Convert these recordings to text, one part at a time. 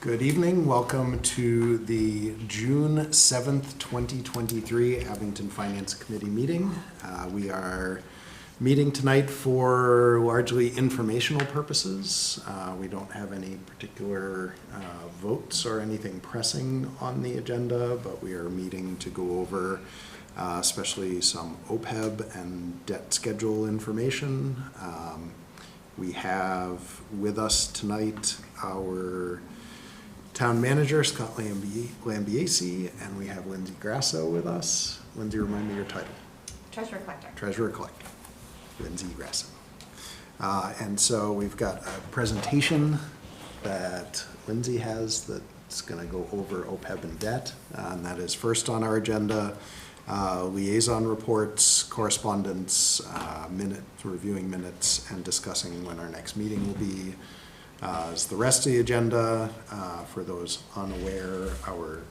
Good evening. Welcome to the June 7th, 2023 Abington Finance Committee meeting. We are meeting tonight for largely informational purposes. We don't have any particular votes or anything pressing on the agenda, but we are meeting to go over especially some OPEB and debt schedule information. We have with us tonight our Town Manager, Scott Lambiase, and we have Lindsay Grasso with us. Lindsay, remind me your title. Treasurer Collector. Treasurer Collector, Lindsay Grasso. And so we've got a presentation that Lindsay has that's gonna go over OPEB and debt. And that is first on our agenda, liaison reports, correspondence, reviewing minutes, and discussing when our next meeting will be. As the rest of the agenda, for those unaware, our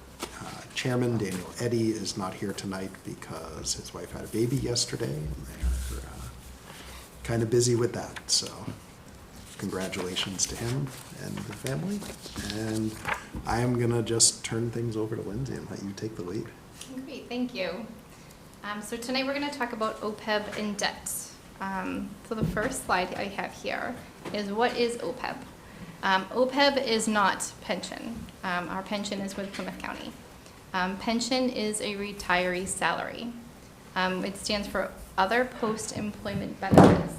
chairman, Daniel Eddy, is not here tonight because his wife had a baby yesterday, and they're kind of busy with that. So congratulations to him and the family. And I am going to just turn things over to Lindsay and let you take the lead. Great, thank you. So tonight we're going to talk about OPEB and debt. So the first slide I have here is what is OPEB? OPEB is not pension. Our pension is with Plymouth County. Pension is a retiree salary. It stands for Other Post-Employment Benefits,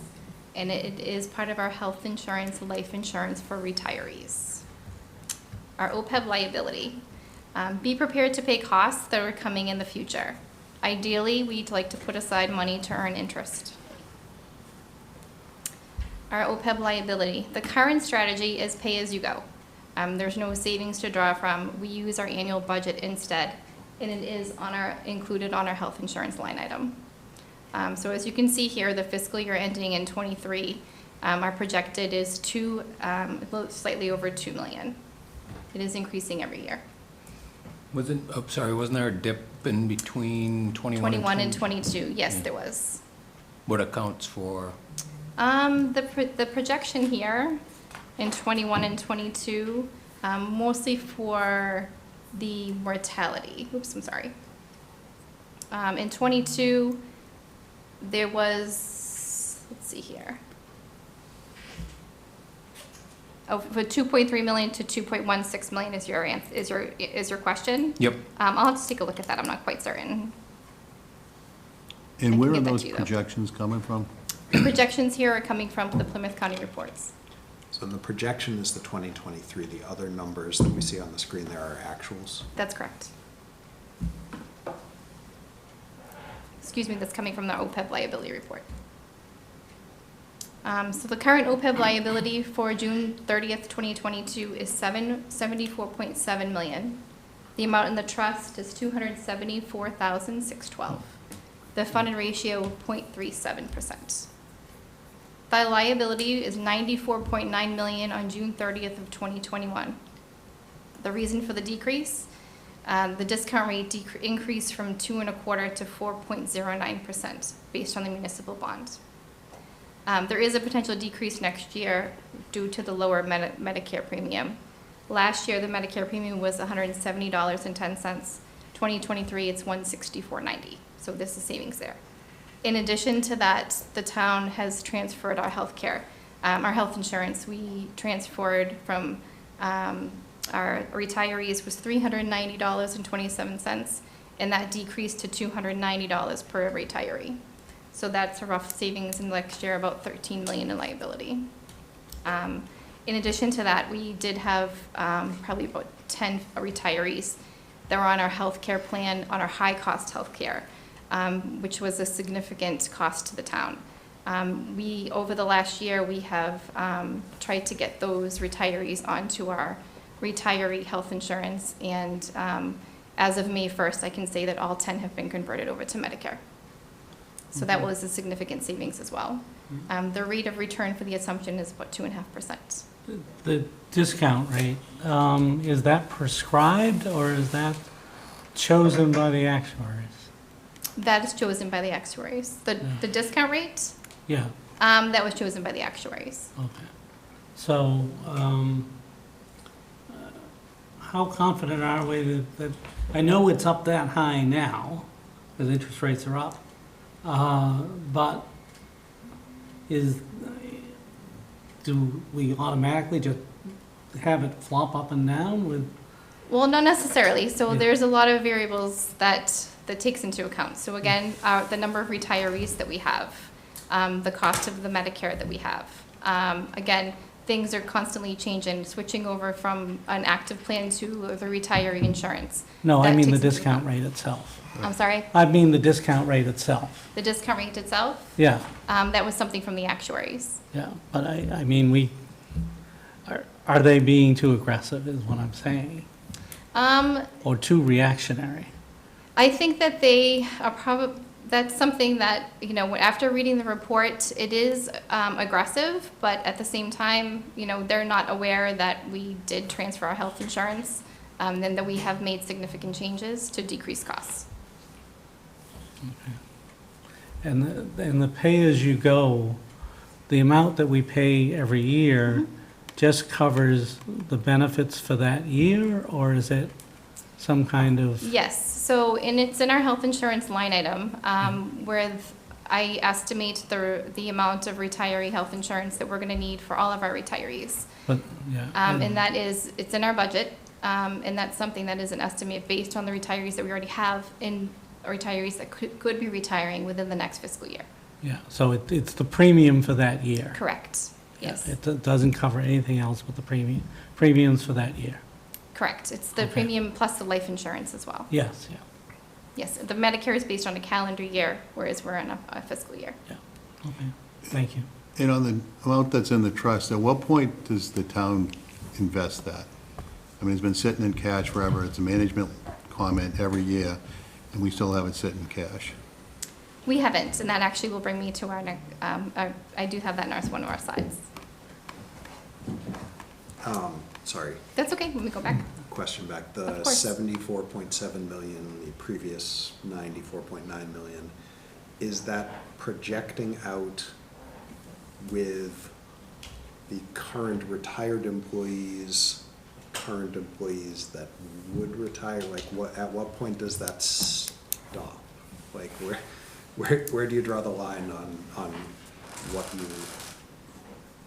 and it is part of our health insurance, life insurance for retirees. Our OPEB liability. Be prepared to pay costs that are coming in the future. Ideally, we'd like to put aside money to earn interest. Our OPEB liability. The current strategy is pay as you go. There's no savings to draw from. We use our annual budget instead, and it is included on our health insurance line item. So as you can see here, the fiscal year ending in 23, our projected is slightly over $2 million. It is increasing every year. Wasn't there a dip in between 21 and 22? Yes, there was. What accounts for? The projection here in 21 and 22, mostly for the mortality. Oops, I'm sorry. In 22, there was, let's see here. Oh, for 2.3 million to 2.16 million is your question? Yep. I'll have to take a look at that. I'm not quite certain. And where are those projections coming from? The projections here are coming from the Plymouth County reports. So the projection is the 2023. The other numbers that we see on the screen there are actuals. That's correct. Excuse me, that's coming from the OPEB liability report. So the current OPEB liability for June 30th, 2022 is $74.7 million. The amount in the trust is $274,612. The funded ratio 0.37%. The liability is $94.9 million on June 30th of 2021. The reason for the decrease, the discount rate increased from 2.25% to 4.09% based on the municipal bond. There is a potential decrease next year due to the lower Medicare premium. Last year, the Medicare premium was $170.10. 2023, it's $164.90. So this is savings there. In addition to that, the town has transferred our health care, our health insurance. We transferred from our retirees was $390.27, and that decreased to $290 per retiree. So that's a rough savings in next year, about $13 million in liability. In addition to that, we did have probably about 10 retirees that were on our health care plan, on our high-cost health care. Which was a significant cost to the town. Over the last year, we have tried to get those retirees onto our retiree health insurance, and as of May 1st, I can say that all 10 have been converted over to Medicare. So that was a significant savings as well. The rate of return for the assumption is about 2.5%. The discount rate, is that prescribed or is that chosen by the actuaries? That is chosen by the actuaries. The discount rate, Yeah, that was chosen by the actuaries. okay. So, how confident are we that, I know it's up that high now, because interest rates are up, but do we automatically just have it flop up and down with, Well, not necessarily. So Yeah. there's a lot of variables that takes into account. So again, the number of retirees that we have, the cost of the Medicare that we have. Again, things are constantly changing, switching over from an active plan to the retiree insurance. no, I That mean the takes into discount account. rate itself. I'm sorry, I mean the discount rate itself, the discount rate itself, yeah, that was something from the actuaries. yeah, but I mean, are they being too aggressive is what I'm saying, or too reactionary? I think that they are that's something that, you know, after reading the report, it is aggressive, but at the same time, you know, they're not aware that we did transfer our health insurance, and that we have made significant changes to decrease costs. And the pay-as-you-go, the amount that we pay every year just covers the benefits for that year, or is it some kind of, Yes, so, and it's in our health insurance line item, where I estimate the amount of retiree health insurance that we're gonna need for all of our retarees. but, yeah. And that is, it's in our budget, and that's something that is an estimate based on the retirees that we already have in retirees that could be retiring within the next fiscal year. Yeah, so it's the premium for that year. Correct, yes, It doesn't cover anything else but the premiums for that year. correct. It's the Okay. premium plus the life insurance as well. Yes, yeah, Yes, the Medicare is based on a calendar year, whereas we're in a fiscal year. okay, thank you. And on the amount that's in the trust, at what point does the town invest that? I mean, it's been sitting in cash forever, it's a management comment every year, and we still have it sitting in cash. We haven't, and that actually will bring me to I do have that in one of our slides. Sorry, That's okay, let me go back. question back. Of The course. 74.7 million, the previous 94.9 million, is that projecting out with the current retired employees, current employees that would retire? Like, at what point does that stop? Like, where do you draw the line on what you?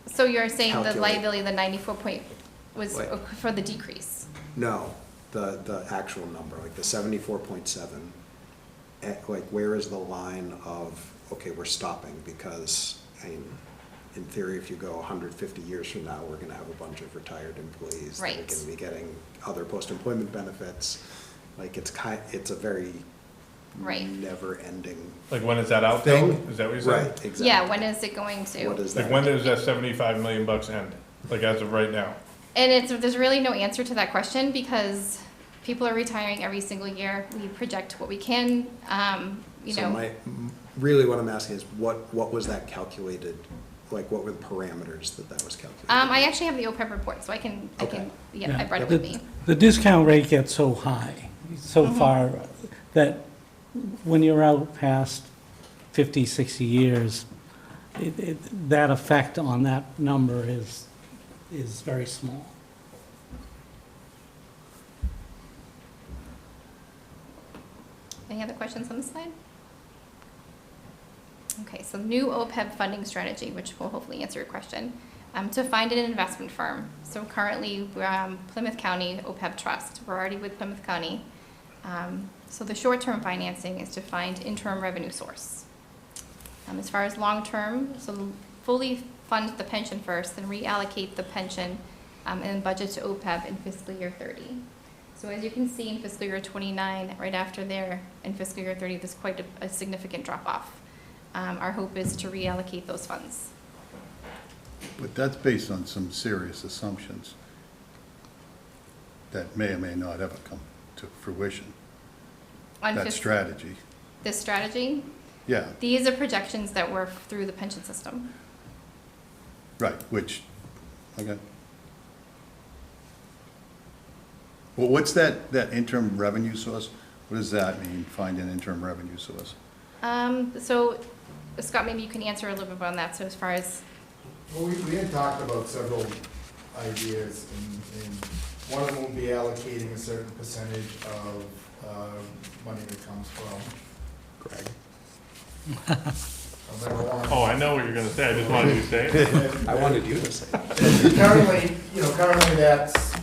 So you're saying the Calculate. liability, the 94 point, was Wait. for the decrease? No, the actual number, like the 74.7. Like, where is the line of, okay, we're stopping? Because, I mean, in theory, if you go 150 years from now, we're gonna have a bunch of retired employees. Right. That are gonna be getting other post-employment benefits. Like, it's a very Right. never-ending Like, when is that out, though? thing. Is that what you're saying? Right, exactly. Yeah, when is it going to? What is that? Like, when does that 75 million bucks end? Like, as of right now? And there's really no answer to that question because people are retiring every single year. We project what we can, you So know. really what I'm asking is, what was that calculated? Like, what were the parameters that was calculated? I actually have the OPEB report, so I can, Okay. I brought it with me. The discount rate gets so high, so far, that when you're out past 50, 60 years, that effect on that number is very small. Any other questions on this slide? Okay, so new OPEB funding strategy, which will hopefully answer your question. To find an investment firm. So currently, we're Plymouth County OPEB Trust. We're already with Plymouth County. So the short-term financing is to find interim revenue source. As far as long-term, so fully fund the pension first, then reallocate the pension and then budget to OPEB in fiscal year 30. So as you can see in fiscal year 29, right after there, in fiscal year 30, there's quite a significant drop-off. Our hope is to reallocate those funds. But that's based on some serious assumptions that may or may not ever come to fruition, On that fis- strategy. This strategy, Yeah, these are projections that were through the pension system. right, which, okay. Well, what's that interim revenue source? What does that mean, find an interim revenue source? So Scott, maybe you can answer a little bit on that. So as far as, Well, we had talked about several ideas, and one of them will be allocating a certain percentage of money that comes from. Greg? Oh, I know what you're gonna say, I just wanted you to say it. I wanted you to say it. Currently that's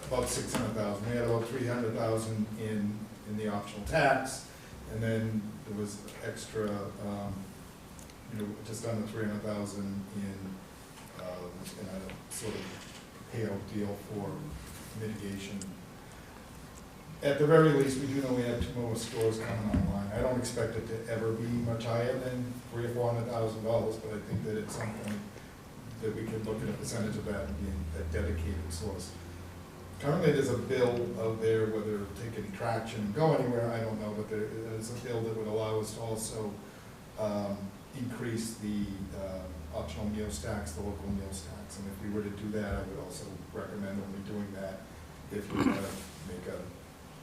about 600,000. We had about 300,000 in the optional tax, and then there was extra, just under 300,000 in a sort of payout deal for mitigation. At the very least, we do know we have 2 more stores coming online. I don't expect it to ever be much higher than $300,000 or $400,000, but I think that at some point that we could look at a percentage of that and be a dedicated source. Currently, there's a bill out there, whether it'll take any traction and go anywhere, I don't know, but there's a bill that would allow us to also increase the optional meals tax, the local meals tax. And if we were to do that, I would also recommend only doing that if we want to make a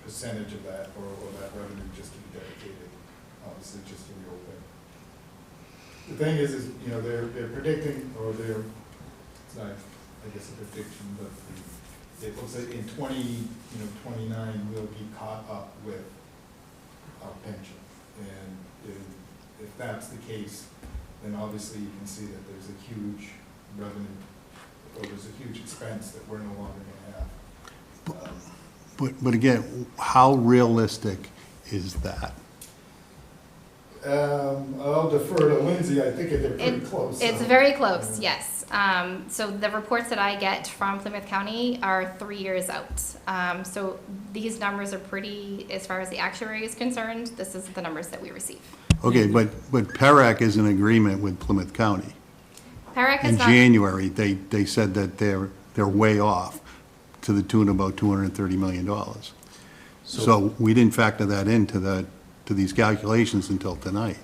percentage of that or that revenue just to be dedicated, obviously just to the open. The thing is they're predicting, or it's not, I guess, a prediction, but it looks like in 29, we'll be caught up with our pension. And if that's the case, then obviously you can see that there's a huge revenue, or there's a huge expense that we're no longer gonna have. But again, how realistic is that? I'll defer to Lindsay, I think they're pretty close. It's very close, yes. So the reports that I get from Plymouth County are 3 years out. So these numbers are pretty, as far as the actuary is concerned, this is the numbers that we receive. Okay, but PERAC is in agreement with Plymouth County. PERAC has In not. January, they said that they're way off to the tune of about $230 million. So we didn't factor that into these calculations until tonight.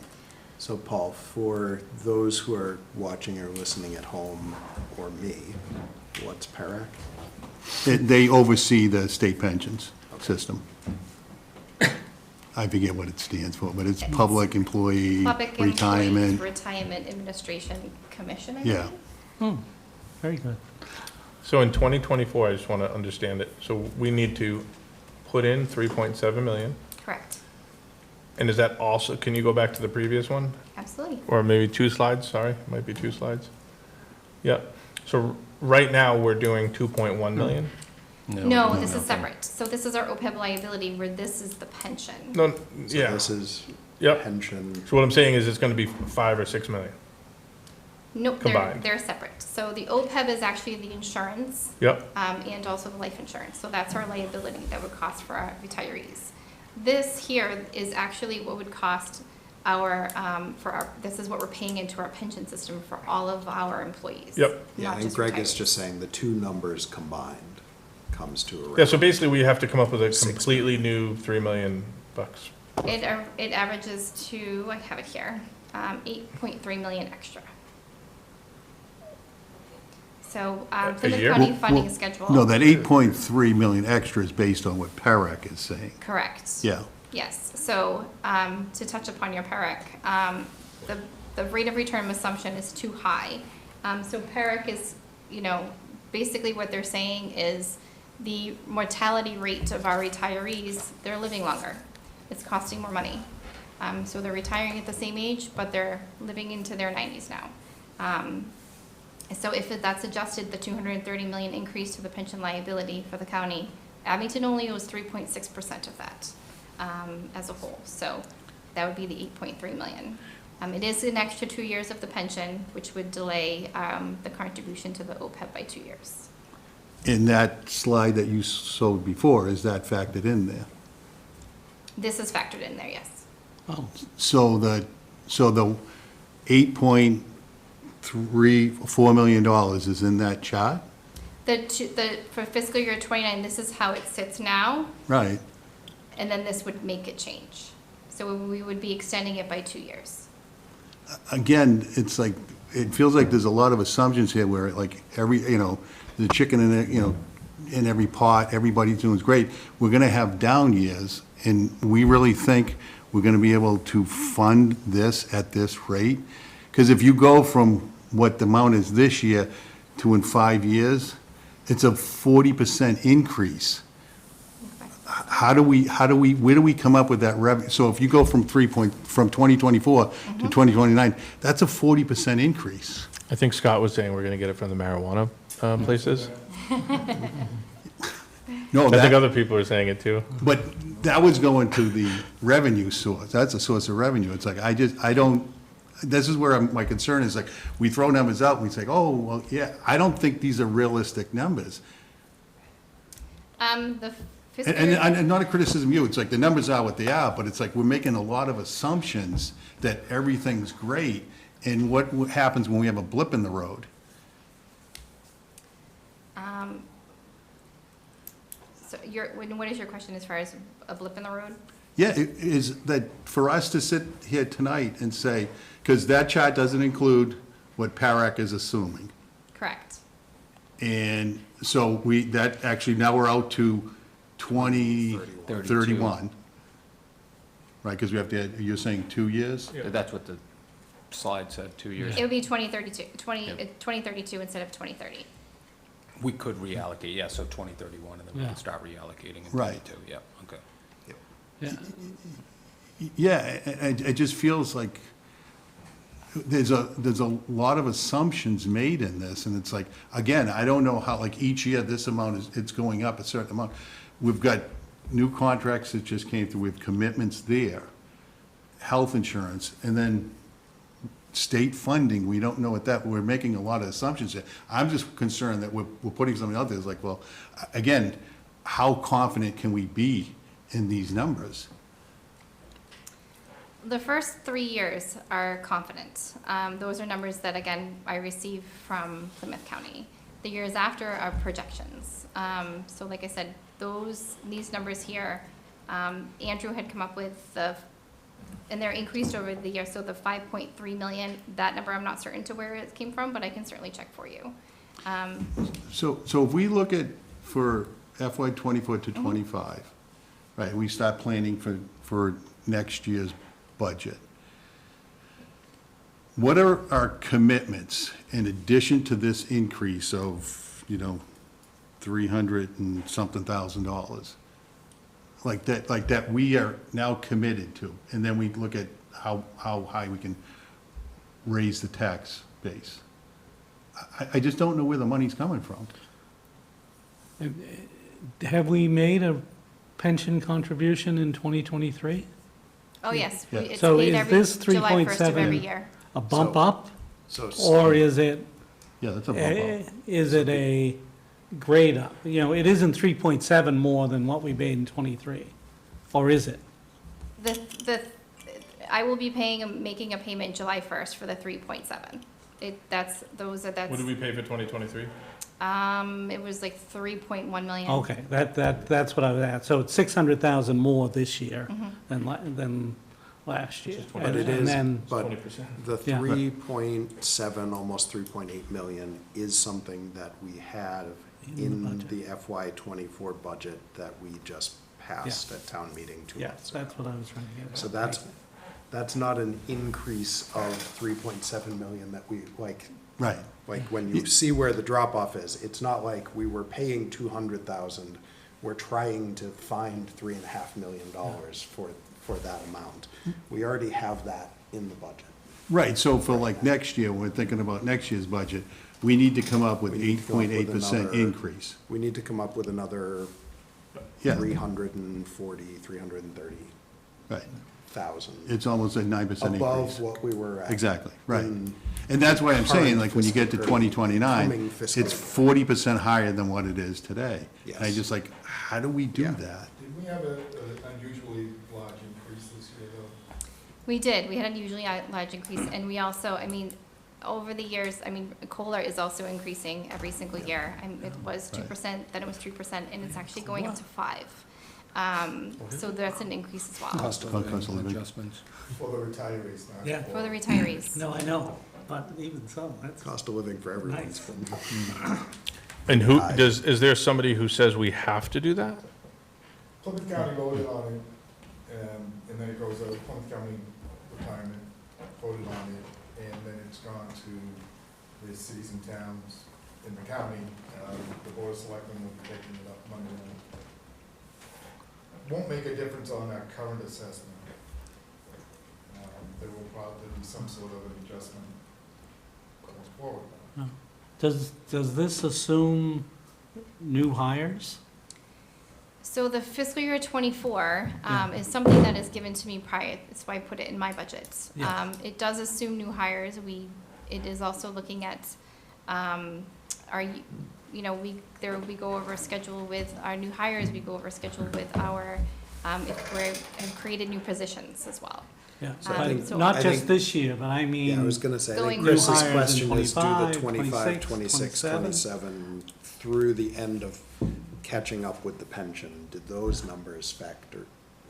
So Paul, for those who are watching or listening at home, or me, what's PERAC? They oversee the state pensions system. I forget what it stands for, but it's Public Employee Public Employees Retirement. Retirement Administration Commission, I Yeah. believe. Very good. So in 2024, I just want to understand it, so we need to put in 3.7 million, Correct, and is that also, can you go back to the previous one? absolutely. Or maybe 2 slides, sorry, might be 2 slides. Yep, so right now, we're doing 2.1 million? No, this is separate. So this is our OPEB liability, where this is the pension. No, So yeah, this is yep. pension. So what I'm saying is it's going to be 5 or 6 million. Nope, Combined. they're separate. So the OPEB is actually the insurance, Yep, and also the life insurance. So that's our liability that would cost for our retirees. This here is actually what would cost this is what we're paying into our pension system for all of our employees. Yep. Yeah, not I think just Greg is retirees. just saying the two numbers combined comes to around. yeah, so basically, we have to come up with a 6 completely new $3 million. It averages to, I have it here, 8.3 million extra. So Plymouth year? County funding schedule. No, that 8.3 million extra is based on what PERAC is saying. Correct. Yeah. Yes, so, to touch upon your PERAC, the rate of return assumption is too high. So PERAC is, basically what they're saying is the mortality rate of our retirees, they're living longer. It's costing more money. So they're retiring at the same age, but they're living into their 90s now. So if that's adjusted, the 230 million increase to the pension liability for the county, Abington only owes 3.6% of that. As a whole, so that would be the 8.3 million. It is an extra 2 years of the pension, which would delay the contribution to the OPEB by 2 years. In that slide that you showed before, is that factored in there? This is factored in there, yes. Oh, So the $8.4 million is in that chart? For fiscal year 29, this is how it sits now, Right. and then this would make it change. So we would be extending it by 2 years. Again, it's like, it feels like there's a lot of assumptions here where like the chicken in every pot, everybody's doing great. We're gonna have down years, and we really think we're gonna be able to fund this at this rate? Because if you go from what the amount is this year to in 5 years, it's a 40% increase. How do we, where do we come up with that revenue? So if you go from from 2024 to 2029, that's a 40% increase. I think Scott was saying we're gonna get it from the marijuana places. No, I think that, other people are saying it too. but that was going to the revenue source. That's a source of revenue. It's like, I don't, this is where my concern is, like, we throw numbers out and we say, oh, well, yeah, I don't think these are realistic numbers. The fiscal. And not a criticism of you, it's like the numbers are what they are, but it's like we're making a lot of assumptions that everything's great, and what happens when we have a blip in the road? So what is your question as far as a blip in the road? Yeah, is that for us to sit here tonight and say, because that chart doesn't include what PARAC is assuming. Correct. And so that actually, now we're out to 2031. Right, because we have to, you're saying 2 years? Yeah. That's what the slide said, 2 years. It would be 2032, Yeah. 2032 instead of 2030. We could reallocate, yeah, so 2031, and then we Yeah. can start reallocating in Right. 22, yeah, okay. Yeah. Yeah, it just feels like there's a lot of assumptions made in this, and it's like, again, I don't know how, like, each year this amount it's going up a certain amount. We've got new contracts that just came through, we have commitments there, health insurance, and then state funding, we don't know what that, we're making a lot of assumptions here. I'm just concerned that we're putting something out there, it's like, well, again, how confident can we be in these numbers? The first 3 years are confident. Those are numbers that, again, I receive from Plymouth County. The years after are projections. So like I said, these numbers here, Andrew had come up with and they're increased over the year, so the 5.3 million, that number, I'm not certain to where it came from, but I can certainly check for you. So if we look at, for FY '24 to '25, right, we start planning for next year's budget. What are our commitments in addition to this increase of, 300 and something thousand dollars? Like that we are now committed to, and then we look at how high we can raise the tax base. I just don't know where the money's coming from. Have we made a pension contribution in 2023? Oh, yes, Yeah. it's So paid is every this July 1st of every 3.7 year. A bump So- up, So, or is it, Yeah, that's a bump up. is it a grade up? It isn't 3.7 more than what we made in '23, or is it? I will be making a payment July 1st for the 3.7. That's What did we pay for 2023? it was like 3.1 million. Okay, that's what I was at. So it's 600,000 more this year Mm-hmm. than last year. Which is but it And is, then, but 20%. the Yeah. 3.7, almost 3.8 million is something that we have In the in budget. the FY '24 budget that we just passed at town meeting 2 yeah, months ago. that's what I was trying to get at. So that's not an increase of 3.7 million that we, like Right. when you see where the drop off is, it's not like we were paying 200,000. We're trying to find $3.5 million for that amount. We already have that in the budget. Right, so for like next year, we're thinking about next year's budget, we need to come up with We need to come up with 8.8% another- increase. We need to come up with another Yeah, 330,000. right. It's almost a 9% Above increase. what we were at. Exactly, right. in And that's why I'm saying, current like, when you get to fiscal- coming 2029, fiscal it's year. 40% higher than what it is today. And I Yes. just like, how do we do Yeah. that? Did we have an unusually large increase this year, though? We did. We had an unusually large increase, and we also, over the years, COLA is also increasing every single year. It was 2%, then it was 3%, and it's actually going up to 5%. So that's an increase as well Cost of Cost of living. Adjustments. For the retirees, not Yeah. for the retirees. No, I know, but even so, that's Cost of living for everyone. nice. And is there somebody who says we have to do that? Plymouth County voted on it, and then it goes out, Plymouth County Retirement voted on it, and then it's gone to the cities and towns in the county, the board of selectmen will be taking it up Monday night. Won't make a difference on our current assessment. There will probably be some sort of an adjustment going forward. Does this assume new hires? So the fiscal year '24 is something that is given to me prior, that's why I put it in my budget. Yeah. It does assume new hires. It is also looking at, we go over a schedule with our new hires, we go over a schedule with our, if we have created new positions as well. Yeah, So I but think- not I just think- this year, but I mean. Yeah, I was gonna say, I think Going Chris's forward. question is, do the 25, 25, 26, 26, 27 through the end of catching up with the pension, did those numbers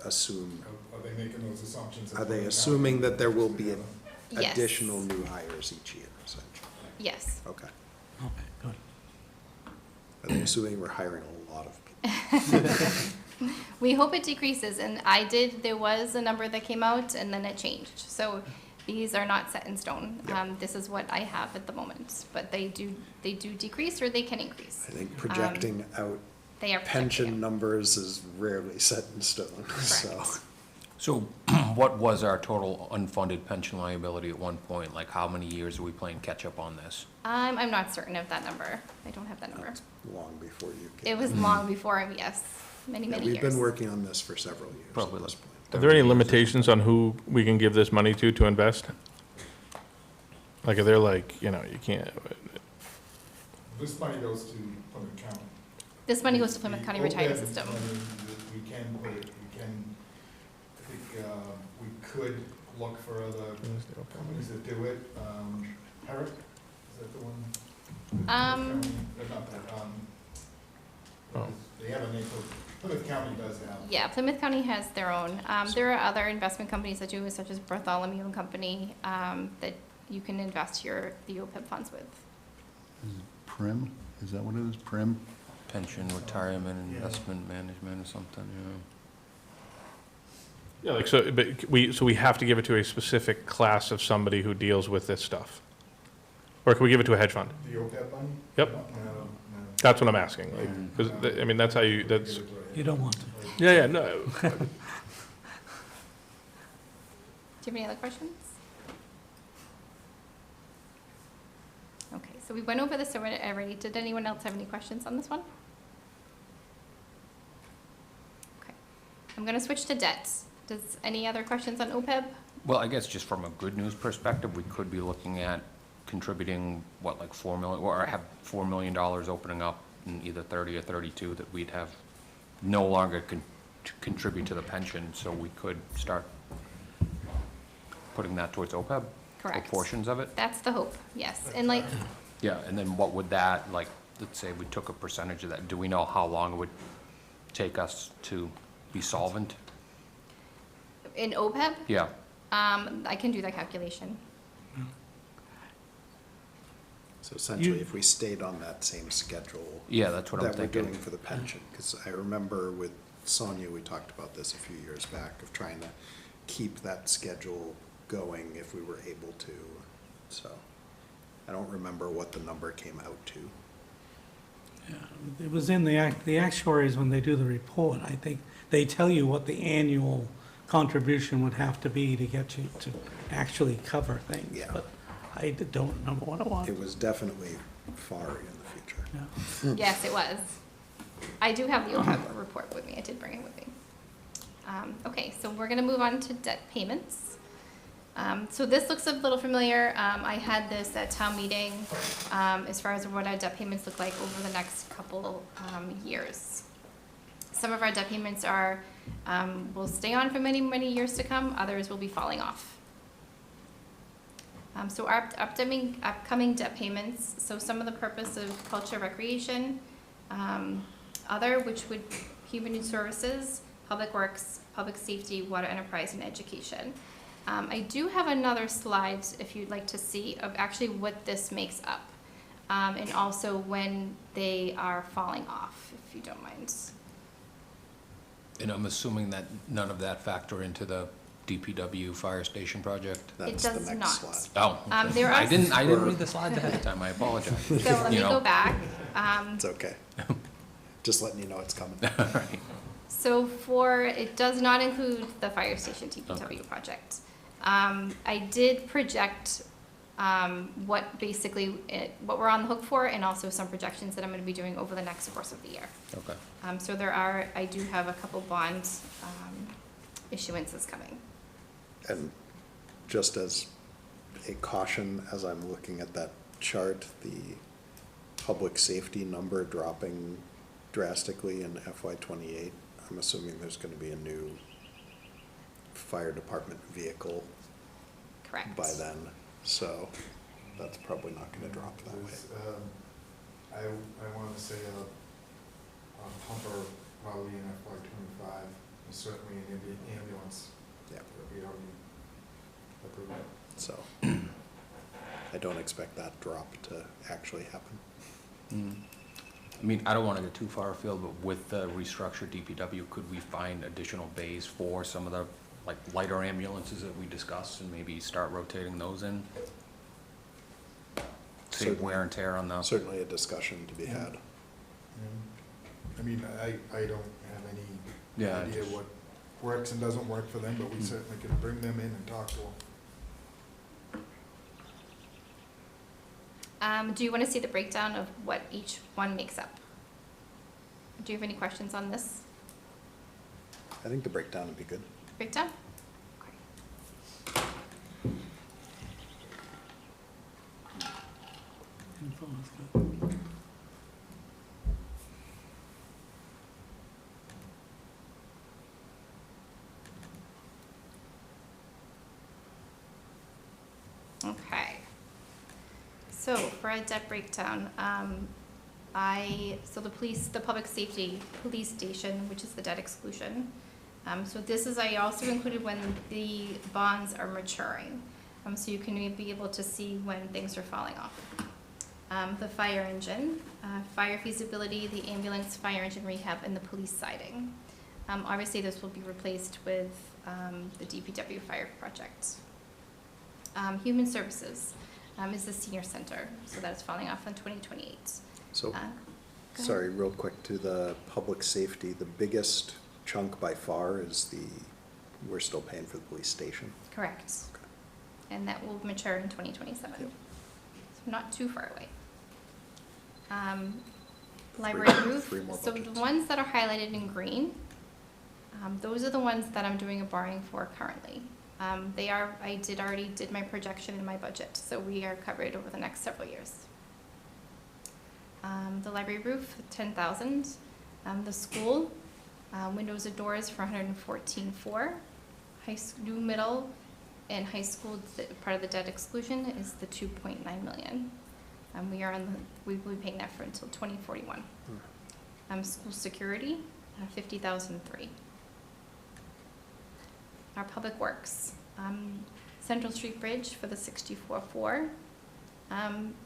assume, Are they making those assumptions? are they assuming that there will be Yes. additional new hires each year, essentially? Yes. Okay. Okay, good. Are they assuming we're hiring a lot of people? We hope it decreases, and there was a number that came out, and then it changed. So these are not set in stone. Yep. This is what I have at the moment, but they do decrease or they can increase. I think projecting out They are pension projecting numbers is rarely set in stone, so. Correct. So what was our total unfunded pension liability at one point? Like, how many years are we playing catch-up on this? it. I'm not certain of that number. I don't have that number. That's long before you It came. was long before, yes, many, Yeah, many we've been years. working on this for several years at Probably this like- point. Are there any limitations on who we can give this money to invest? Like, if they're like, you can't, This money goes to Plymouth County. This money goes to Plymouth County The Retirement OPEB System. money, I think, we could look for other companies that do it. Herrick, is that the one? Um, Not that, Oh. they have a name, Plymouth County does have. Yeah, Plymouth County has their own. There are other investment companies that do, such as Bartholomew and Company, that you can invest the OPEB funds with. Prim, is that what it is, Prim? Pension, retirement, investment management or something, yeah, like, so, but we have to give it to a specific class of somebody who deals with this stuff? Or can we give it to a hedge fund? The OPEB money? Yep. No. That's what I'm asking, like, 'cause I mean, that's how you, that's, You don't want to. yeah, no. Do you have any other questions? Okay, so we went over this already. Did anyone else have any questions on this one? Okay, I'm gonna switch to debts. Does any other questions on OPEB? Well, I guess just from a good news perspective, we could be looking at contributing, like 4 million, or have $4 million opening up in either 30 or 32 that we'd have no longer to contribute to the pension, so we could start putting that towards OPEB? Correct. Or portions of it? That's the hope, yes. And like, Yeah, and then what would that, like, let's say we took a percentage of that, do we know how long it would take us to be solvent? in OPEB, Yeah, I can do that calculation. So essentially, if we stayed on that same schedule. yeah, that's what I'm That we're doing thinking. for the pension, because I remember with Sonia, we talked about this a few years back, of trying to keep that schedule going if we were able to, so. I don't remember what the number came out to. It was in the actuaries, when they do the report, I think, they tell you what the annual contribution would have to be to get you to actually cover things. Yeah. But I don't remember what it was. It was definitely far in the future. Yeah. Yes, it was. I do have the OPEB report with me. I did bring it with me. Okay, so we're gonna move on to debt payments. So this looks a little familiar. I had this at town meeting, as far as what our debt payments look like over the next couple, years. Some of our debt payments will stay on for many, many years to come. Others will be falling off. So our upcoming debt payments, so some of the purpose of culture, recreation, other, which would human services, public works, public safety, water enterprise, and education. I do have another slide, if you'd like to see, of actually what this makes up, and also when they are falling off, if you don't mind. And I'm assuming that none of that factor into the DPW fire station project? That's does the not. next slide. Oh, okay. There I are didn't read the slides ahead of time, I apologize. So let me You know. go back. It's okay. Just letting you know it's coming. So it does not include the fire station DPW project. I did project what we're on the hook for, and also some projections that I'm gonna be doing over the next course of the year. Okay. So I do have a couple bond issuances coming. And just as a caution, as I'm looking at that chart, the public safety number dropping drastically in FY '28, I'm assuming there's gonna be a new fire department vehicle Correct. by then, so that's probably not gonna drop that way. There's, I want to say a pumper probably in FY '25, and certainly an ambulance. Yeah. That we already approved. So I don't expect that drop to actually happen. I mean, I don't want to get too far afield, but with the restructured DPW, could we find additional bays for some of the, like, lighter ambulances that we discussed, and maybe start rotating those in? Save Certainly. wear and tear on the, Certainly a discussion to be had. I mean, I don't have any Yeah, idea just- what works and doesn't work for them, but we certainly can bring them in and talk to them. Do you want to see the breakdown of what each one makes up? Do you have any questions on this I think the breakdown would be good. breakdown? Okay. Info is good. Okay. So for a debt breakdown, the public safety police station, which is the debt exclusion. So this is, I also included when the bonds are maturing, so you can be able to see when things are falling off. The fire engine, fire feasibility, the ambulance, fire engine rehab, and the police siding. Obviously, this will be replaced with the DPW fire project. Human services is the senior center, so that's falling off in 2028. So, Go ahead. sorry, real quick, to the public safety, the biggest chunk by far is we're still paying for the police station. Correct. And that will mature in 2027. Yep. So not too far away. Library roof, three more so the budgets. ones that are highlighted in green, those are the ones that I'm doing a borrowing for currently. I already did my projection in my budget, so we are covered over the next several years. The library roof, 10,000. The school, windows and doors for 114.4. New middle and high school, part of the debt exclusion is the 2.9 million. We will be paying that for until 2041. School security, 50,003. Our public works, Central Street Bridge for the 64.4.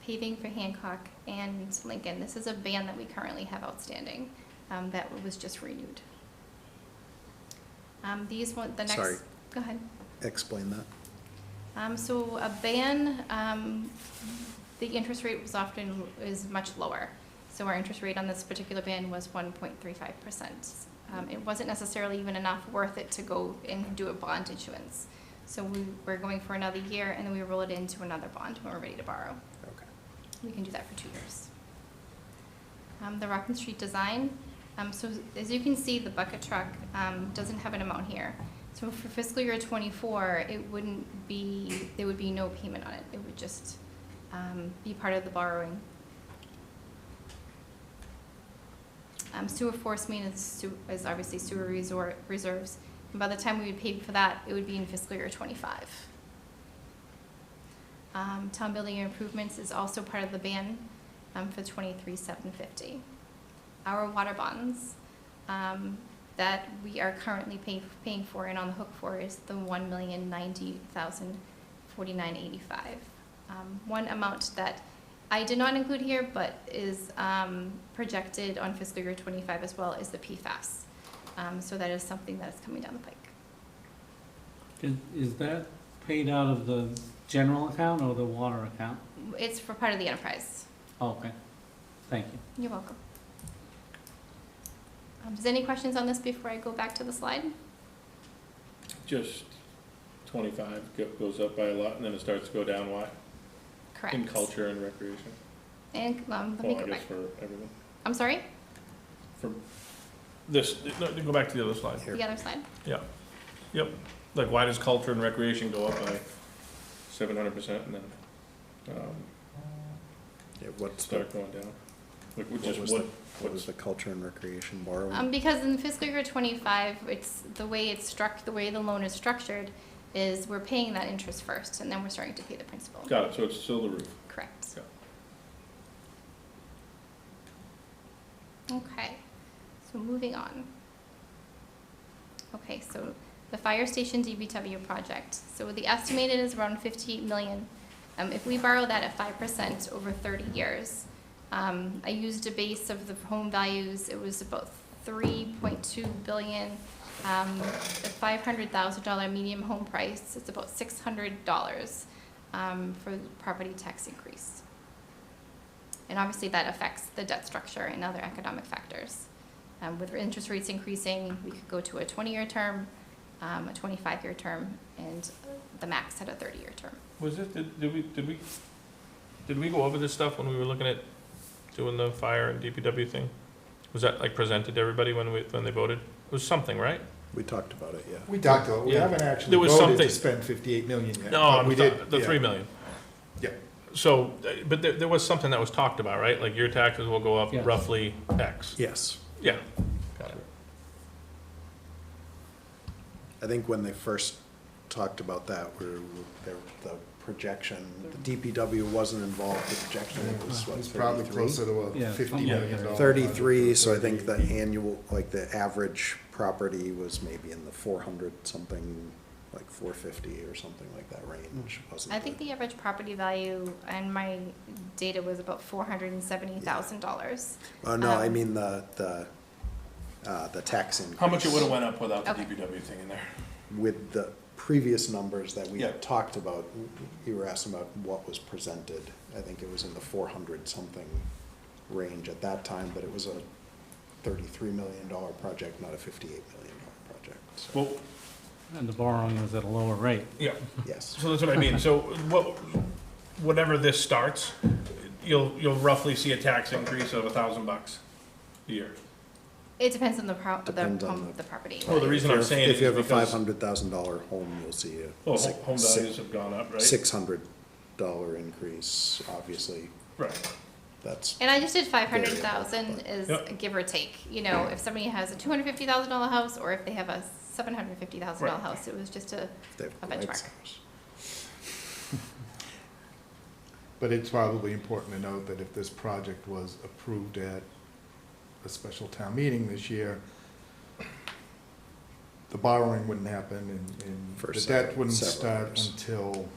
Paving for Hancock and Lincoln. This is a ban that we currently have outstanding, that was just renewed. Sorry. Go ahead. Explain that. So a ban, the interest rate is much lower. So our interest rate on this particular ban was 1.35%. It wasn't necessarily even enough worth it to go and do a bond issuance. So we're going for another year, and then we roll it into another bond when we're ready to borrow. Okay. We can do that for 2 years. The Rockland Street design, so as you can see, the bucket truck doesn't have an amount here. So for fiscal year '24, there would be no payment on it. It would just be part of the borrowing. Sewer force main is obviously sewer reserves. And by the time we would pay for that, it would be in fiscal year '25. Town building improvements is also part of the ban for 23,750. Our water bonds that we are currently paying for and on the hook for is the 1,090,049.85. One amount that I did not include here, but is projected on fiscal year '25 as well, is the PFAS. So that is something that is coming down the pike. Is that paid out of the general account or the water account? It's for part of the enterprise. Oh, okay, thank you. You're welcome. Does any questions on this before I go back to the slide? Just 25 goes up by a lot, and then it starts to go down, why? Correct. In culture and recreation? And, let me Well, I go guess back. for everything. I'm sorry? For this, no, go back to the other slide. The other slide? Yeah, yep. Like, why does culture and recreation go up by 700% and then Yeah, what's the, start going down? Like, what just was what, the, what was what's, the culture and recreation borrowing? Because in fiscal year '25, it's, the way it's the way the loan is structured is we're paying that interest first, and then we're starting to pay the principal. got it, so it's still the roof. Correct. Yeah. Okay, so moving on. Okay, so the fire station DBW project. So the estimated is around 58 million. If we borrow that at 5% over 30 years, I used a base of the home values, it was about 3.2 billion. The $500,000 median home price, it's about $600 for the property tax increase. And obviously that affects the debt structure and other economic factors. With interest rates increasing, we could go to a 20-year term, a 25-year term, and the max at a 30-year term. Was it, did we go over this stuff when we were looking at doing the fire and DPW thing? Was that like presented to everybody when they voted? It was something, right? We talked about it, yeah. We talked about, we Yeah. haven't actually There was voted to something- spend 58 million yet. No, but we did. the yeah. 3 million. Yeah. So, but there was something that was talked about, right? Like your taxes will go up Yes. roughly X. Yes. Yeah, got it. I think when they first talked about that, the projection, the DPW wasn't involved, the projection was, what, It's probably 33? closer to a Yeah, $50 something million. like that. 33, so I think the annual, like the average property was maybe in the 400 something, like 450 or something like that range, wasn't I think the average property value and my data was about $470,000. No, I um, mean the tax increase. How much it would've went up without the Okay. DPW thing in there? With the previous numbers that we Yeah. had talked about, you were asking about what was presented. I think it was in the 400 something range at that time, but it was a $33 million project, not a $58 million project. So, Well, And the borrowing was at a lower rate. yeah, yes. so that's what I mean. So whatever this starts, you'll roughly see a tax increase of $1,000 a year. It depends on the Depends on the property. Oh, the reason I'm saying If you is have a because- $500,000 home, you'll see a Well, home values have gone up, right? $600 increase, obviously, Right. that's, And I just did 500,000 Variable, is Yep. give or take. You know, if somebody has a $250,000 house or if they have a $750,000 Right. house, it was just a they have A the right benchmark. size. But it's probably important to note that if this project was approved at a special town meeting this year, the borrowing wouldn't happen and For the debt wouldn't several start years. until,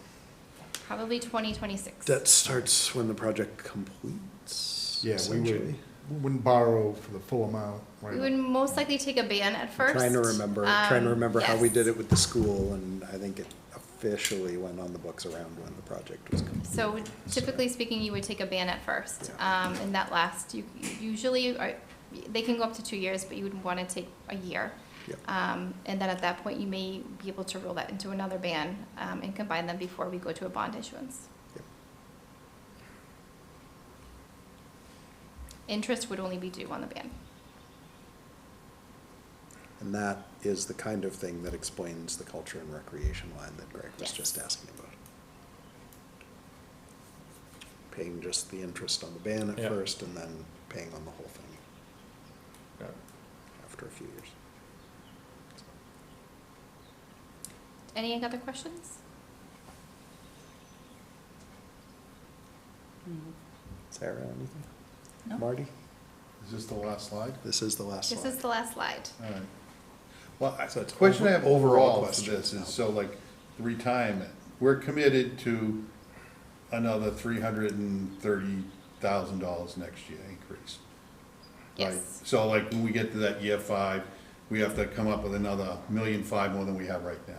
probably 2026. That starts when the project completes, yeah, we essentially. wouldn't borrow for the full amount right We up. would most likely take a ban at first. Trying to remember how we Yes. did it with the school, and I think it officially went on the books around when the project was complete. So typically speaking, you would take a ban at first, and that lasts, they can go up to 2 years, but you would want to take a year. Yep. And then at that point, you may be able to roll that into another ban, and combine them before we go to a bond issuance. Yep. Interest would only be due on the ban. And that is the kind of thing that explains the culture and recreation line that Greg was Yes. just asking about. Paying just the interest on the ban at Yeah. first, and then paying on the whole thing Yeah. after a few years. Any other questions? Sarah, anything? No. Marty? Is this the last slide? This is the last This slide. is the last slide. All right. Well, So it's the question I have overall overall for questions this now. is, so like, the retirement, we're committed to another $330,000 next year increase. right? Yes. So like, when we get to that year 5, we have to come up with another $1.5 million more than we have right now.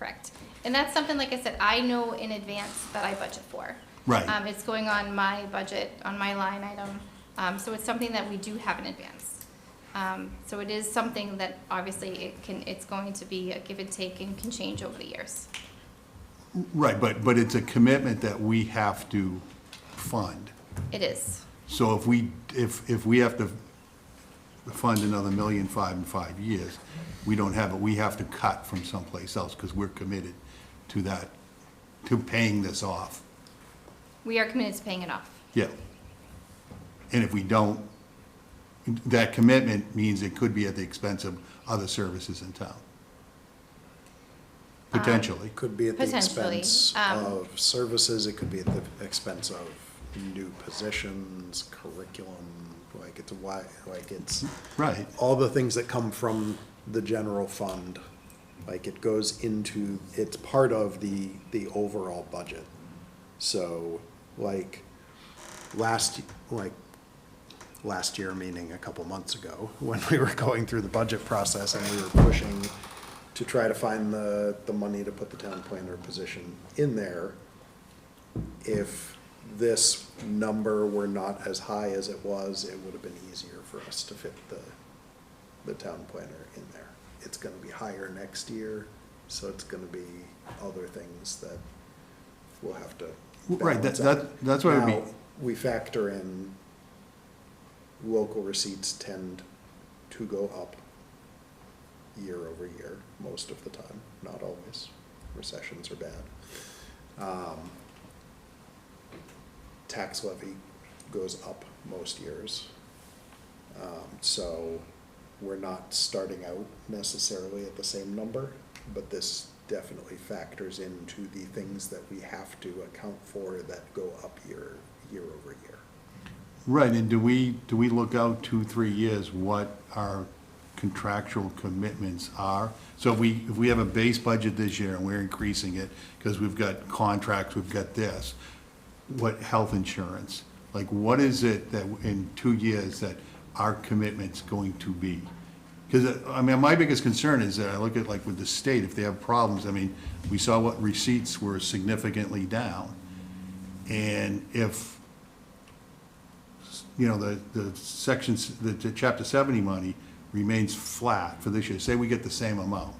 correct. And that's something, like I said, I know in advance that I budget for. Right. It's going on my budget, on my line item, so it's something that we do have in advance. So it is something that obviously it's going to be a give and take and can change over the years. Right, but it's a commitment that we have to fund. It is. So if we have to fund another $1.5 million in 5 years, we don't have it, we have to cut from someplace else, because we're committed to that, to paying this off. We are committed to paying it off. Yeah. And if we don't, that commitment means it could be at the expense of other services in town. Potentially. Could be at the Potentially, expense of services, it could be at the expense of new positions, curriculum, like it's a why, like it's Right. all the things that come from the general fund. Like it goes into, it's part of the overall budget. So like last year, meaning a couple months ago, when we were going through the budget process and we were pushing to try to find the money to put the town planner position in there, if this number were not as high as it was, it would have been easier for us to fit the town planner in there. It's gonna be higher next year, so it's gonna be other things that we'll have to Right, balance out. that's what it would Now, be. we factor in local receipts tend to go up year over year, most of the time, not always. Recessions are bad. Tax levy goes up most years. So we're not starting out necessarily at the same number, but this definitely factors into the things that we have to account for that go up year over year. Right, and do we look out 2-3 years what our contractual commitments are? So if we have a base budget this year and we're increasing it because we've got contracts, we've got this, what, health insurance, like what is it that in 2 years that our commitment's going to be? Because, I mean, my biggest concern is that I look at like with the state, if they have problems, I mean, we saw what receipts were significantly down. And if, you know, the sections, the chapter 70 money remains flat for this year, say we get the same amount.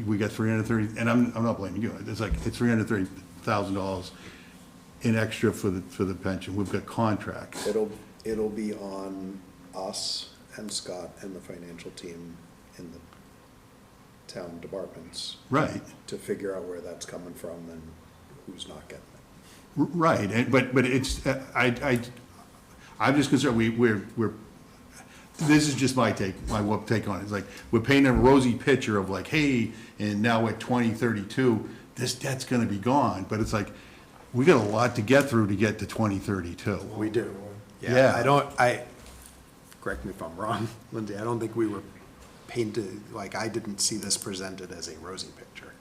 We got 330, and I'm not blaming you, it's like, it's $330,000 in extra for the pension, we've got contracts. It'll be on us and Scott and the financial team in the town departments Right, to figure out where that's coming from and who's not getting it. right, but it's, I'm just concerned, we're, this is just my take on it, it's like, we're painting a rosy picture of like, hey, and now at 2032, this debt's gonna be gone, but it's like, we got a lot to get through to get to 2032. We do. Yeah. Correct me if I'm wrong, Lindsay, I don't think we were painted, like, I didn't see this presented as a rosy picture.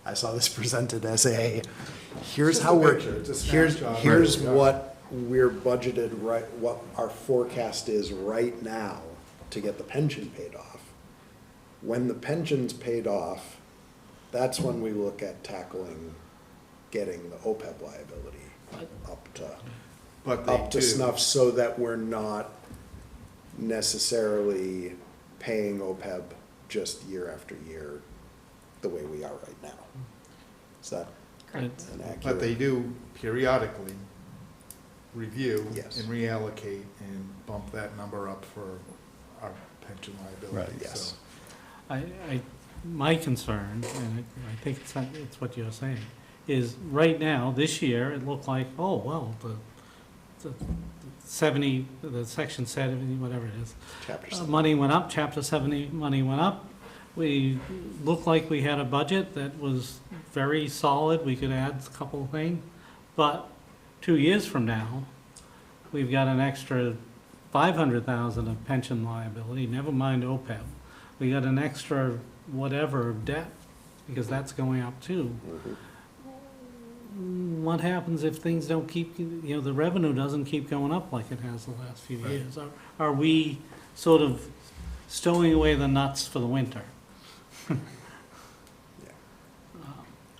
I saw this presented as here's Just how a we're, picture, it's a here's snapshot. Yeah. what we're budgeted, right, what our forecast is right now to get the pension paid off. When the pension's paid off, that's when we look at tackling getting the OPEB liability up to snuff, so that we're not necessarily paying OPEB just year after year the way we are right now. Is that Correct. an accurate? But they do periodically review Yes. and reallocate and bump that number up for our pension liability. Right. Yes. So, My concern, and I think it's what you're saying, is right now, this year, it looked like, oh, well, the 70, the section 70, whatever it is, Chapter 7. money went up, chapter 70 money went up. We looked like we had a budget that was very solid, we could add a couple of things. But 2 years from now, we've got an extra 500,000 of pension liability, never mind OPEB. We got an extra whatever of debt, because that's going up too. What happens if things don't keep, the revenue doesn't keep going up like it has the last few years? Are we sort of stowing away the nuts for the winter?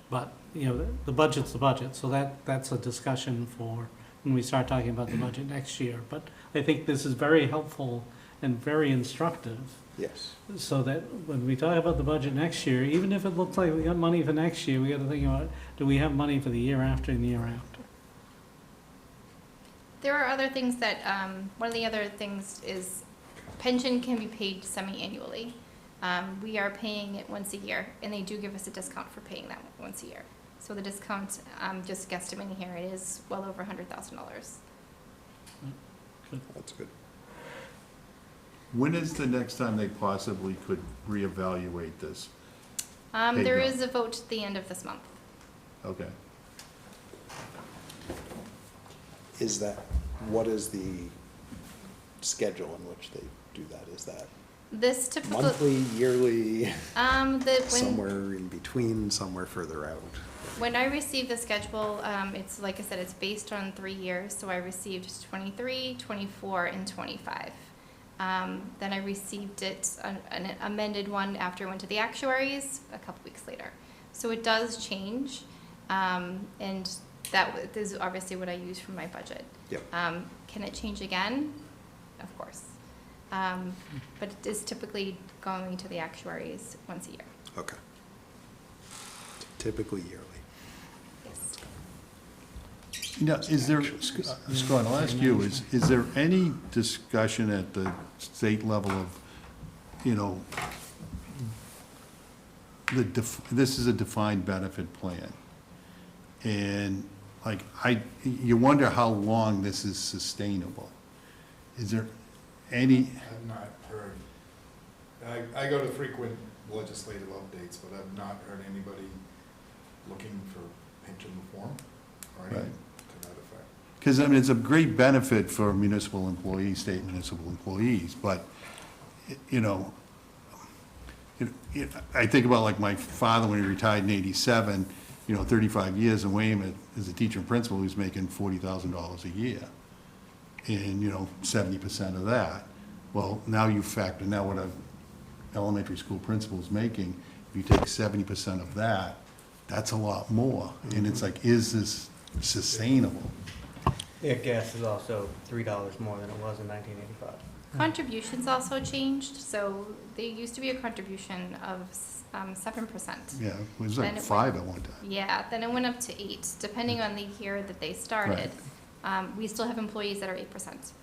But, you know, the budget's the budget, so that's a discussion for when we start talking about the budget next year. But I think this is very helpful and very instructive, Yes. so that when we talk about the budget next year, even if it looks like we got money for next year, we gotta think about, do we have money for the year after and the year after? There are other things that, one of the other things is pension can be paid semi-annually. We are paying it once a year, and they do give us a discount for paying that once a year. So the discount, just guesstimating here, it is well over $100,000. That's good. When is the next time they possibly could reevaluate this? There Pay is a vote at the end of this month. Okay. Is that, what is the schedule in which they do that? Is that This typical, monthly, yearly, when, somewhere in between, somewhere further out? when I received the schedule, it's, like I said, it's based on 3 years, so I received 23, 24, and 25. Then I received an amended one after I went to the actuaries a couple weeks later. So it does change, and that is obviously what I use for my budget. Yep. Can it change again? Of course. But it is typically going to the actuaries once a year. Okay. Typically yearly. Yes. You know, is there, Scott, I'll ask you, is there any discussion at the state level of, you know, this is a defined benefit plan? And like, you wonder how long this is sustainable. Is there any, I've not heard, I go to frequent legislative updates, but I've not heard anybody looking for pension reform or anything to that effect. because I mean, it's a great benefit for municipal employees, state municipal employees, but, you know, I think about like my father when he retired in '87, you know, 35 years in Weymouth as a teacher and principal, he was making $40,000 a year. And, you know, 70% of that. Well, now you factor, now what a elementary school principal is making, if you take 70% of that, that's a lot more. And it's like, is this sustainable? Yeah, gas is also $3 more than it was in 1985. Contributions also changed, so there used to be a contribution of 7%. Yeah, it was Then like it 5 at one time. Yeah, then it went up to 8, depending on the year that they started. We still have employees that are 8%.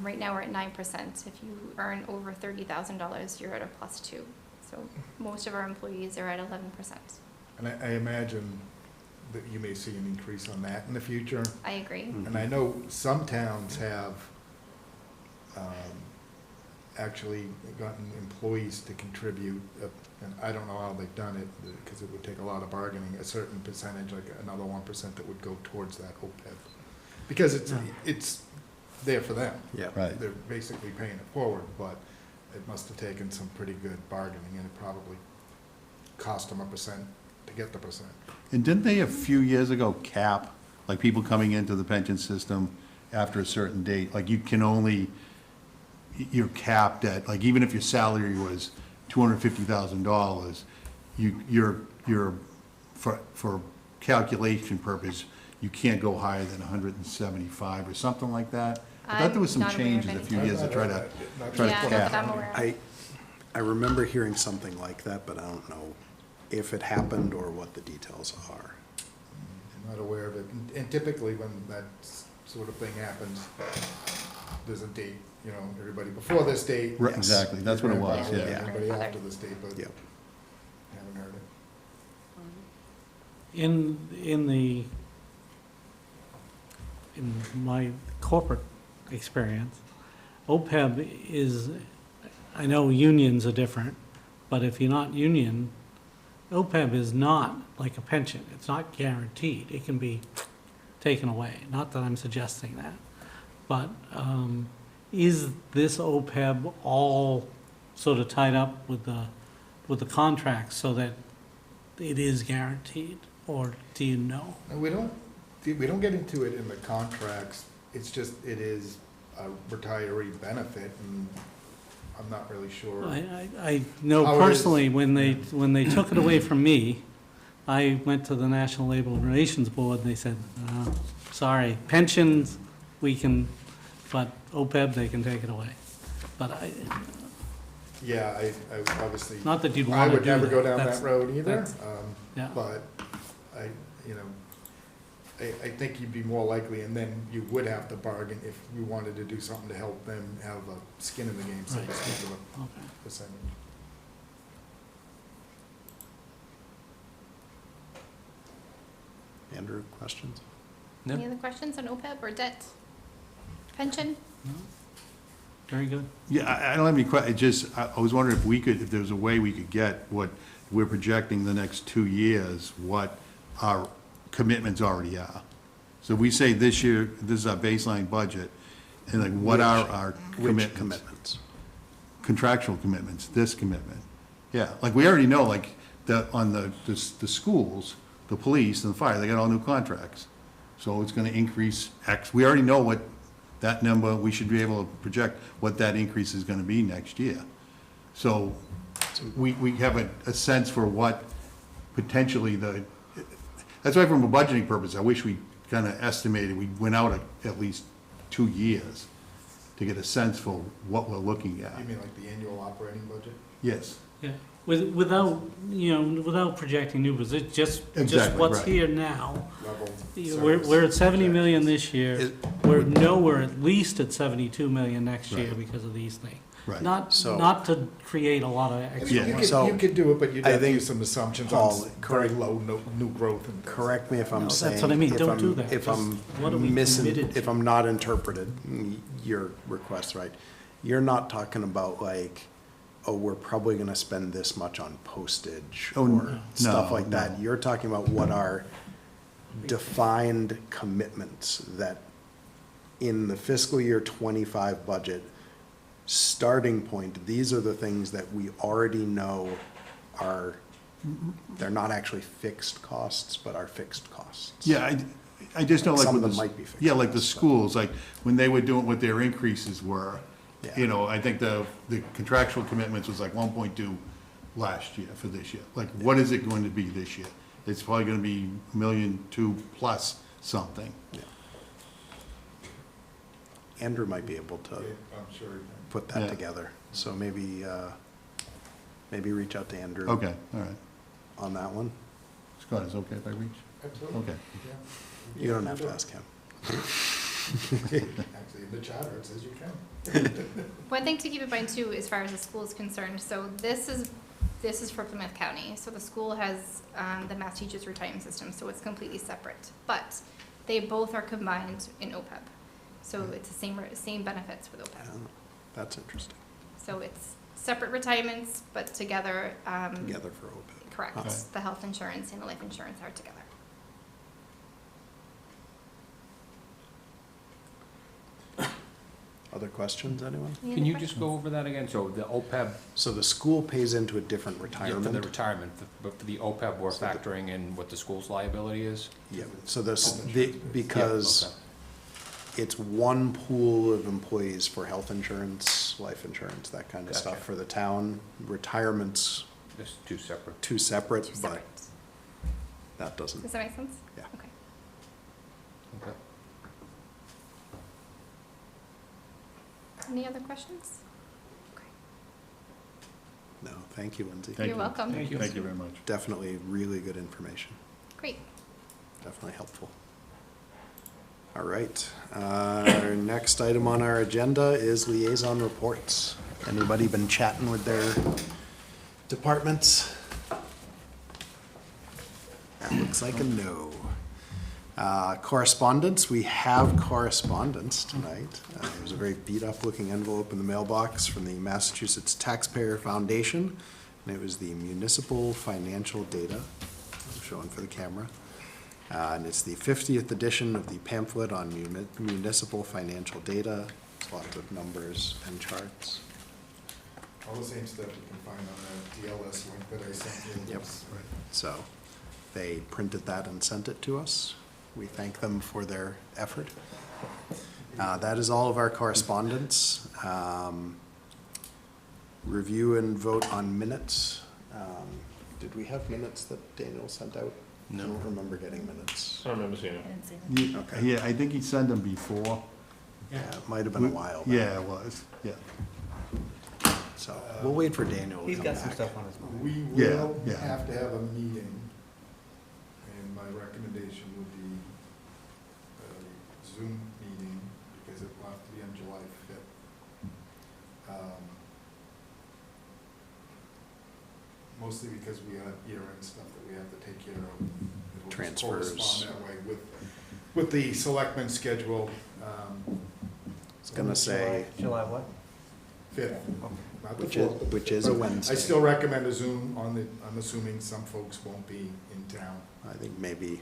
Right now, we're at 9%. If you earn over $30,000, you're at a +2. So most of our employees are at 11%. And I imagine that you may see an increase on that in the future. I agree. And I know some towns have actually gotten employees to contribute, and I don't know how they've done it, because it would take a lot of bargaining, a certain percentage, like another 1% that would go towards that OPEB. Because it's there for them. Yeah. Right. They're basically paying it forward, but it must have taken some pretty good bargaining, and it probably cost them 1% to get the percent. And didn't they a few years ago cap, like people coming into the pension system after a certain date, like you can only, you're capped at, like even if your salary was $250,000, you're, for calculation purpose, you can't go higher than 175 or something like that? I thought there was some I'm not aware of changes a anything. few years to try to Yeah, not that I'm cap. aware of. I remember hearing something like that, but I don't know if it happened or what the details are. I'm not aware of it. And typically, when that sort of thing happens, there's a date, you know, everybody before this date. Right, exactly, that's what it was, Yeah. yeah. Everybody after this date, but Yep. haven't heard it. In my corporate experience, OPEB is, I know unions are different, but if you're not union, OPEB is not like a pension. It's not guaranteed. It can be taken away. Not that I'm suggesting that. But is this OPEB all sort of tied up with the contracts so that it is guaranteed? Or do you know? And we don't get into it in the contracts. It's just, it is a retiree benefit, and I'm not really sure. I know How it is. personally, when they took it away from me, I went to the National Labor Relations Board, and they said, sorry, pensions, we can, but OPEB, they can take it away. But Yeah, I obviously, not that you'd I want to would do never go that. down That's- that road either. that's- Yeah. But I, you know, I think you'd be more likely, and then you would have to bargain if we wanted to do something to help them have a skin in the game, so to Right. speak, of a Okay. percentage. Andrew, questions? No. Any other questions on OPEB or debt? Pension? No? Very good. Yeah, I don't have any I was wondering if we could, if there was a way we could get what we're projecting the next 2 years, what our commitments already are. So we say this year, this is our baseline budget, and like, what are our Which commitments? commitments? Contractual commitments, this commitment. Yeah, like, we already know, like, on the schools, the police and the fire, they got all new contracts. So it's gonna increase X. We already know what that number, we should be able to project what that increase is gonna be next year. So we have a sense for what potentially that's why from a budgeting purpose, I wish we kinda estimated, we went out at least 2 years to get a sense for what we're looking at. You mean like the annual operating budget? Yes, Yeah, without, without projecting new positions, just Exactly, what's right. here now. Level We're at service 70 million projections. this year. It- We're at least at 72 million next year Right. because of these things. right. Not So- to create a lot of I mean, extra. Yeah. work. So- you could do it, but you'd I have to think, use some assumptions Paul, on very correct- low new growth and things. Correct me if I'm No, saying. that's what I mean. if Don't I'm- do that. If Just I'm what are we missing, committed if to? I'm not interpreted your request right, you're not talking about like, oh, we're probably gonna spend this much on postage Oh, or stuff no, like that. no. You're talking about what are defined commitments that in the fiscal year 25 budget, starting point, these are the things that we already know are, they're not actually fixed costs, but are fixed costs. Yeah, I just know like. Some of with them the- might be fixed Yeah, like the costs, but- schools, like, when they were doing what their increases were, Yeah. you know, I think the contractual commitments was like 1.2 last year for this year. Like, what is it going to be this year? It's probably gonna be 1.2 million plus something. Andrew might be able Yeah, to I'm sure. put that Yeah. together, so maybe, maybe reach out to Andrew. Okay, all right. On that one. Scott, is it okay if I reach? Absolutely. Okay. Yeah. You don't have to ask him. Actually, in the charter, it says you can. One thing to keep in mind too, as far as the school is concerned, so this is for Plymouth County. So the school has, the Mass Teachers Retirement System, so it's completely separate. But they both are combined in OPEB. So it's the same benefits with Yeah, OPEB. that's interesting. So it's separate retirements, but together, Together for OPEB. correct. Okay. The health insurance and the life insurance are together. Other questions, anyone? Any Can other you just go over that again? So the OPEB, So the school pays into a different yeah, for the retirement. retirement, but for the OPEB, we're So the- factoring in what the school's liability is? Yeah, so this, Health the, insurance. because Okay. it's one pool of employees for health insurance, life insurance, that kind of Gotcha. stuff for the town. Retirement's Just two separate. two separate, Two but separate. that doesn't. Does that make sense? Yeah. Okay. Okay. Any other questions? Okay. No, thank you, Lindsay. Thank You're you. welcome. Thank you. Thank you very much. Definitely really good information. Great. Definitely helpful. All right, our next item on our agenda is liaison reports. Anybody been chatting with their departments? That looks like a no. Correspondence, we have correspondence tonight. There was a very beat-up looking envelope in the mailbox from the Massachusetts Taxpayer Foundation, and it was the municipal financial data, I'm showing for the camera. And it's the 50th edition of the pamphlet on municipal financial data. It's lots of numbers and charts. All the same stuff you can find on the DLS link that I sent you. Yep. So they printed that and sent it to us. We thank them for their effort. That is all of our correspondence. Review and vote on minutes. Did we have minutes that Daniel sent out? I don't remember getting minutes. I don't remember seeing it. Okay. Yeah, I think he sent them before. Yeah, it might have been a while back. Yeah, it was, yeah. So we'll wait for Daniel to He's come got some back. stuff on his mind. We Yeah, will yeah. have to have a meeting, and my recommendation would be a Zoom meeting, because it will have to be on July 5th. Mostly because we have year-end stuff that we have to take care of. It'll just Transfers. correspond that way with the selectmen's schedule, I was gonna say, July what? 5th, not the which is, 4th. which is a But Wednesday. I still recommend a Zoom I'm assuming some folks won't be in town, I think maybe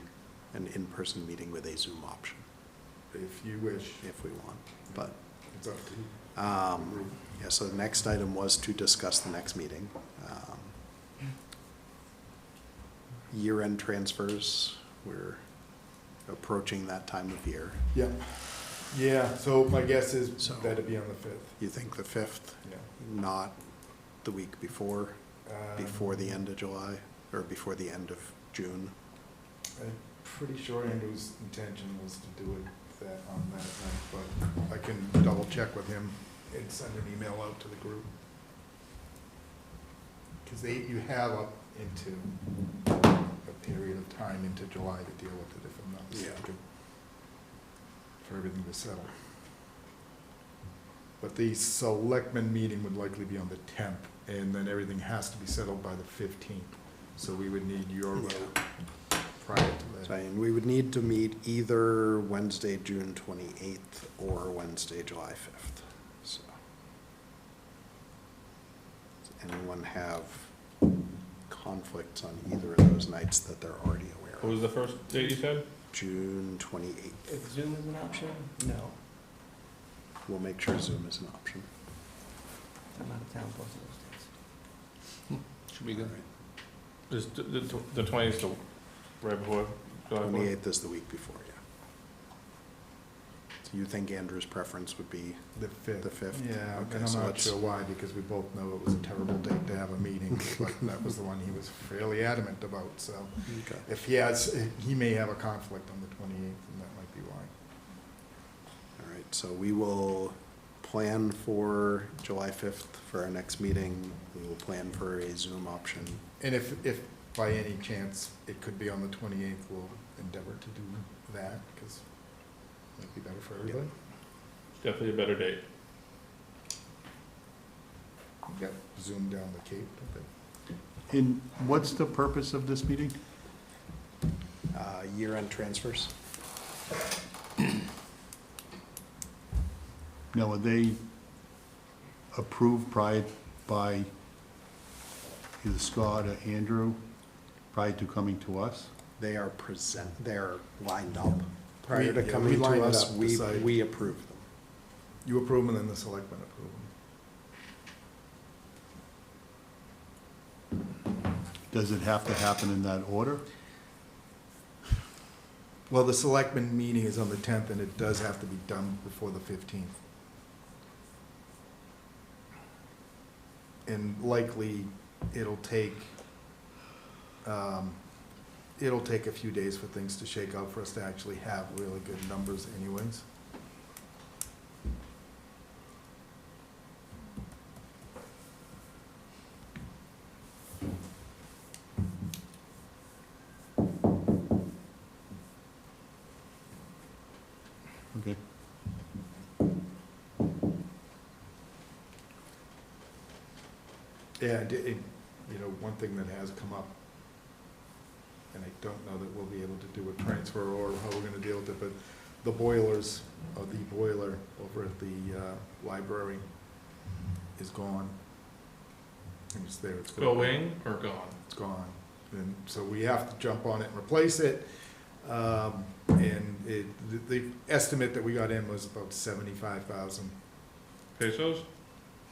an in-person meeting with a Zoom option, if you wish. if we want, but, It's up to you. yeah, so the next item was to discuss the next meeting. Year-end transfers, we're approaching that time of year. Yeah, yeah, so my guess is So- that'd be on the 5th, You think the 5th, yeah. not the week before, before the Um, end of July, or before the end of June? I'm pretty sure Andrew's intention was to do it on that night, but I can double check with him and send an email out to the group. Because you have up into a period of time into July to deal with it, if I'm not mistaken, for everything to settle. But the selectmen meeting would likely be on the 10th, and then everything has to be settled by the 15th. So we would need your vote prior to that. So, and we would need to meet either Wednesday, June 28th, or Wednesday, July 5th, so. Does anyone have conflicts on either of those nights that they're already aware What was of? the first date you said? June 28th. If Zoom is an option, no. We'll make sure Zoom is an option. I'm out of town both of those days. Should be good. Is the 20th still right before July 4th? 28th is the week before, yeah. So you think Andrew's preference would be The 5th. the 5th? Yeah, Okay, and I'm so not let's- sure why, because we both know it was a terrible date to have a meeting, but that was the one he was fairly adamant about, so. Okay. If he may have a conflict on the 28th, and that might be why. All right, so we will plan for July 5th for our next meeting. We will plan for a Zoom option. And if by any chance it could be on the 28th, we'll endeavor to do that, because it might be better for everybody. Definitely a better date. We've got Zoom down the Cape, I think. And what's the purpose of this meeting? Year-end transfers? Now, are they approved by either Scott or Andrew prior to coming to us? They're lined up. Prior to We coming line to it us, up, we decide. approve them. You approve them, and then the selectmen approve them. Does it have to happen in that order? Well, the selectmen meeting is on the 10th, and it does have to be done before the 15th. And likely, it'll take a few days for things to shake out for us to actually have really good numbers anyways. Okay. Yeah, one thing that has come up, and I don't know that we'll be able to do a transfer or how we're gonna deal with it, but the boilers, or the boiler over at the library is gone. And it's there, it's gone. Going or gone? It's gone. And so we have to jump on it and replace it. And the estimate that we got in was about 75,000. Pesos?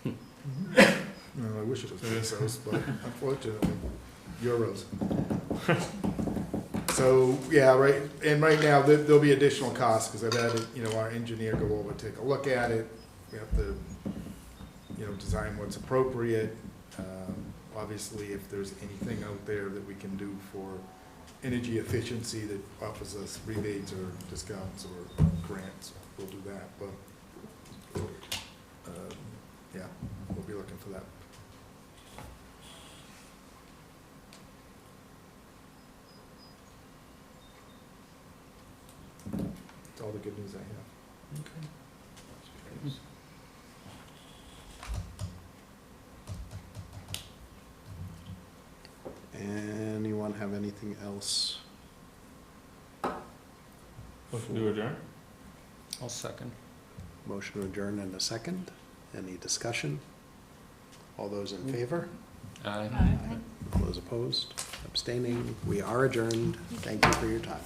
I wish it was pesos, but unfortunately, euros. So, yeah, right, and right now, there'll be additional costs, because I've had, our engineer go over, take a look at it. We have to, design what's appropriate. Obviously, if there's anything out there that we can do for energy efficiency that offers us rebates or discounts or grants, we'll do that, but, yeah, we'll be looking for that. That's all the good news I have. Anyone have anything else? Motion to adjourn? I'll second. Motion to adjourn in a second. Any discussion? All those in favor? Aye. All those opposed? Abstaining? We are adjourned. Thank you for your time.